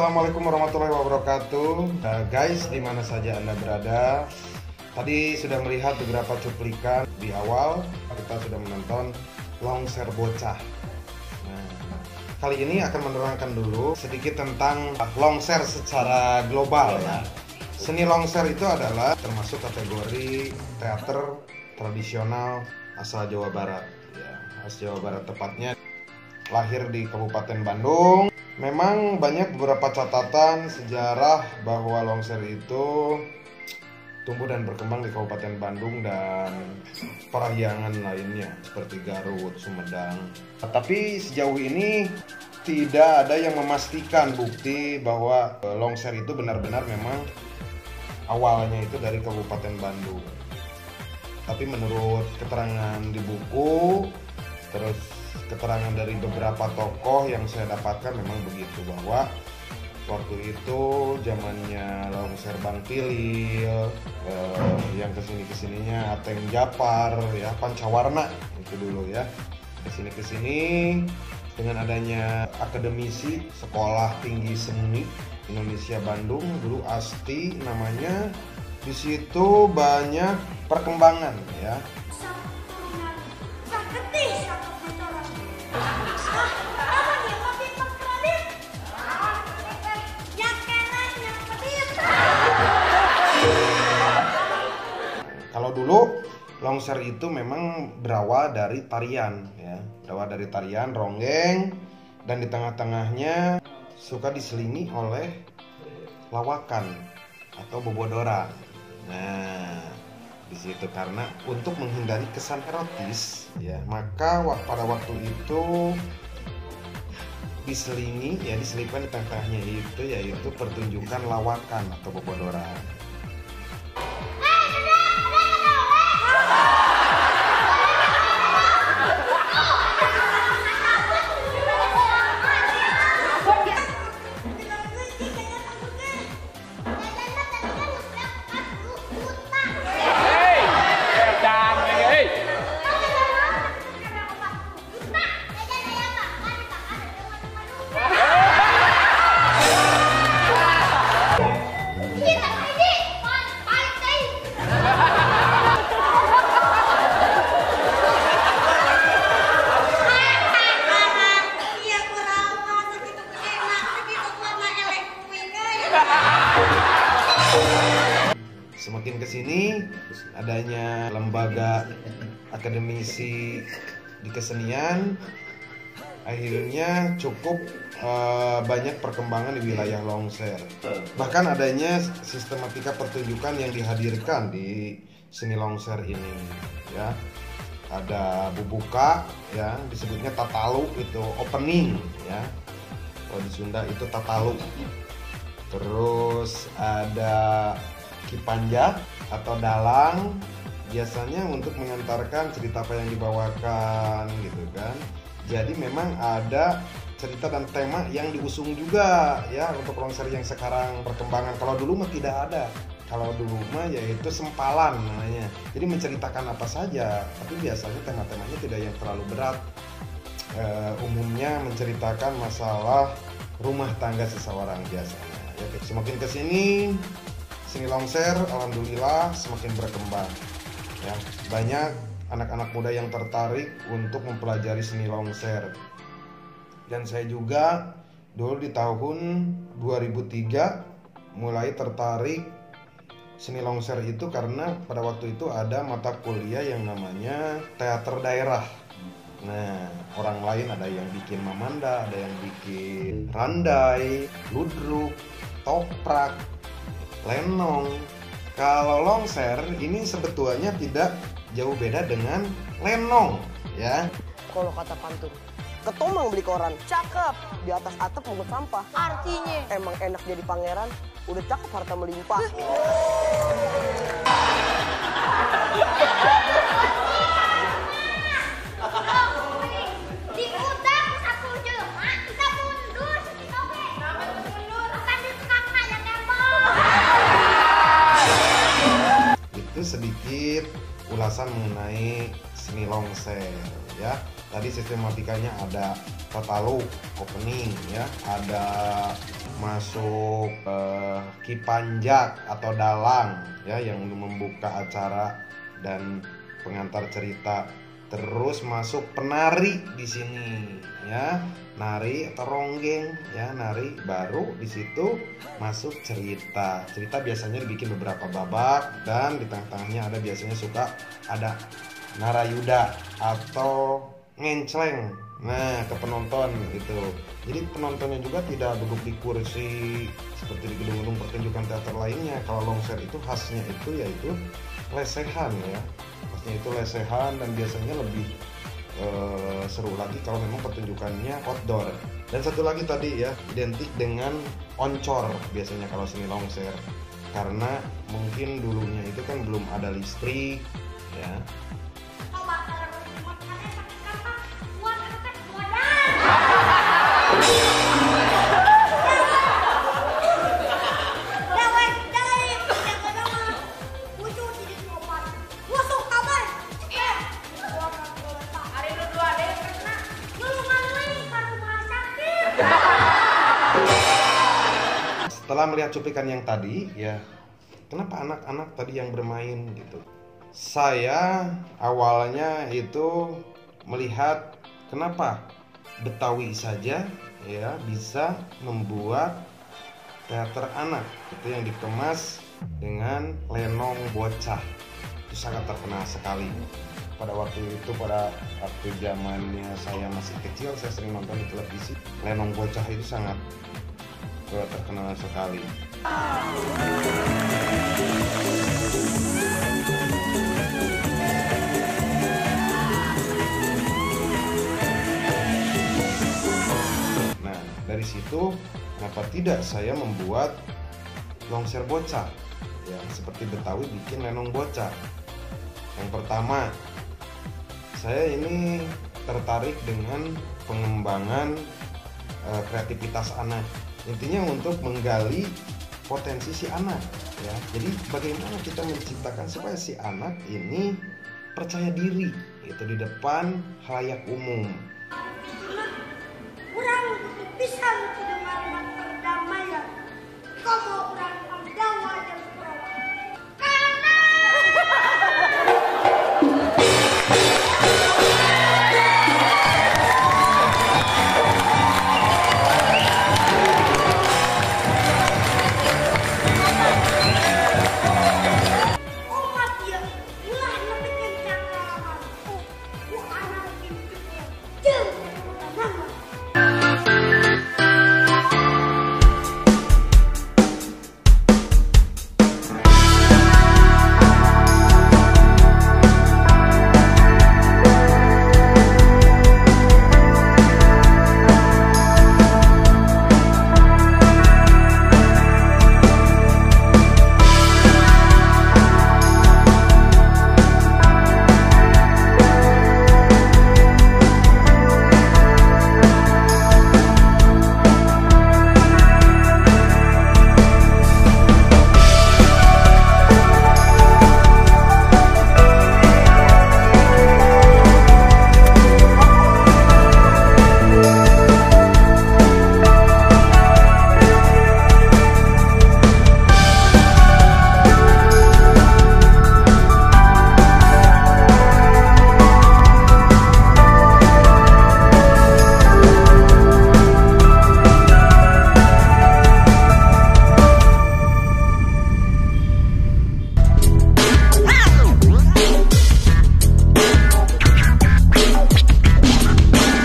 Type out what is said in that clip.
Assalamualaikum warahmatullahi wabarakatuh. Guys, di mana saja Anda berada, tadi sudah melihat beberapa cuplikan di awal. Kita sudah menonton Longser Bocah. Nah, kali ini akan menerangkan dulu sedikit tentang longser secara global ya. Seni longser itu adalah termasuk kategori teater tradisional asal Jawa Barat ya. Asal Jawa Barat tepatnya, lahir di Kabupaten Bandung. Memang banyak beberapa catatan sejarah bahwa longser itu tumbuh dan berkembang di Kabupaten Bandung dan parahyangan lainnya seperti Garut, Sumedang. Tapi sejauh ini tidak ada yang memastikan bukti bahwa longser itu benar-benar memang awalnya itu dari Kabupaten Bandung. Tapi menurut keterangan di buku, terus keterangan dari beberapa tokoh yang saya dapatkan memang begitu, bahwa waktu itu zamannya longser Bang Pilil, yang kesininya Ateng Japar ya, Pancawarna itu dulu ya, kesini dengan adanya akademisi Sekolah Tinggi Seni Indonesia Bandung, dulu ASTI namanya. Di situ banyak perkembangan ya. Kalau dulu longser itu memang berawal dari tarian ya, berawal dari tarian ronggeng, dan di tengah-tengahnya suka diselingi oleh lawakan atau bobodoran. Nah, di situ karena untuk menghindari kesan erotis ya, maka pada waktu itu diselipkan di tengah-tengahnya itu yaitu pertunjukan lawakan atau bobodoran. Semakin kesini adanya lembaga akademisi di kesenian, akhirnya cukup banyak perkembangan di wilayah longser. Bahkan adanya sistematika pertunjukan yang dihadirkan di seni longser ini ya. Ada bubuka ya, disebutnya tatalu, itu opening ya. Kalau di Sunda itu tatalu. Terus ada kipanjat atau dalang, biasanya untuk mengantarkan cerita apa yang dibawakan gitu kan. Jadi memang ada cerita dan tema yang diusung juga ya untuk longser yang sekarang perkembangan. Kalau dulu mah tidak ada. Kalau dulu mah yaitu sempalan namanya. Jadi menceritakan apa saja, tapi biasanya tema-temanya tidak yang terlalu berat. Umumnya menceritakan masalah rumah tangga seseorang biasanya. Ya, semakin kesini seni longser alhamdulillah semakin berkembang ya. Banyak anak-anak muda yang tertarik untuk mempelajari seni longser. Dan saya juga dulu di tahun 2003 mulai tertarik seni longser itu karena pada waktu itu ada mata kuliah yang namanya teater daerah. Nah, orang lain ada yang bikin mamanda, ada yang bikin randai, ludruk, toprak, lenong. Kalau longser ini sebetulnya tidak jauh beda dengan lenong ya. Kalau kata pantun, ketomang beli koran, cakep, di atas atap mungut sampah. Artinya emang enak jadi pangeran, udah cakep harta melimpah. Itu sedikit ulasan mengenai seni longser ya. Tadi sistematikanya ada katalog, opening ya, ada masuk kipanjak atau dalang ya yang membuka acara dan pengantar cerita. Terus masuk penari di sini ya, nari atau ronggeng ya, nari, baru di situ masuk cerita. Cerita biasanya dibikin beberapa babak dan di tengah-tengahnya ada biasanya suka ada narayuda atau ngencleng. Nah, ke penonton gitu. Jadi penontonnya juga tidak duduk di kursi seperti di gedung-gedung pertunjukan teater lainnya. Kalau longser itu khasnya itu yaitu lesehan ya. Khasnya itu lesehan dan biasanya lebih seru lagi kalau memang pertunjukannya outdoor. Dan satu lagi tadi ya, identik dengan oncor biasanya kalau seni longser. Karena mungkin dulunya itu kan belum ada listrik ya. Setelah melihat cuplikan yang tadi ya, kenapa anak-anak tadi yang bermain gitu? Saya awalnya itu melihat kenapa Betawi saja ya bisa membuat teater anak itu yang dikemas dengan lenong bocah. Itu sangat terkenal sekali. Pada waktu itu, pada waktu zamannya saya masih kecil, saya sering nonton di televisi. Lenong bocah itu sangat terkenal sekali. Nah, dari situ kenapa tidak saya membuat longser bocah ya, seperti Betawi bikin lenong bocah. Yang pertama, saya ini tertarik dengan pengembangan kreativitas anak. Intinya untuk menggali potensi si anak ya. Jadi bagaimana kita menciptakan supaya si anak ini percaya diri itu di depan khalayak umum.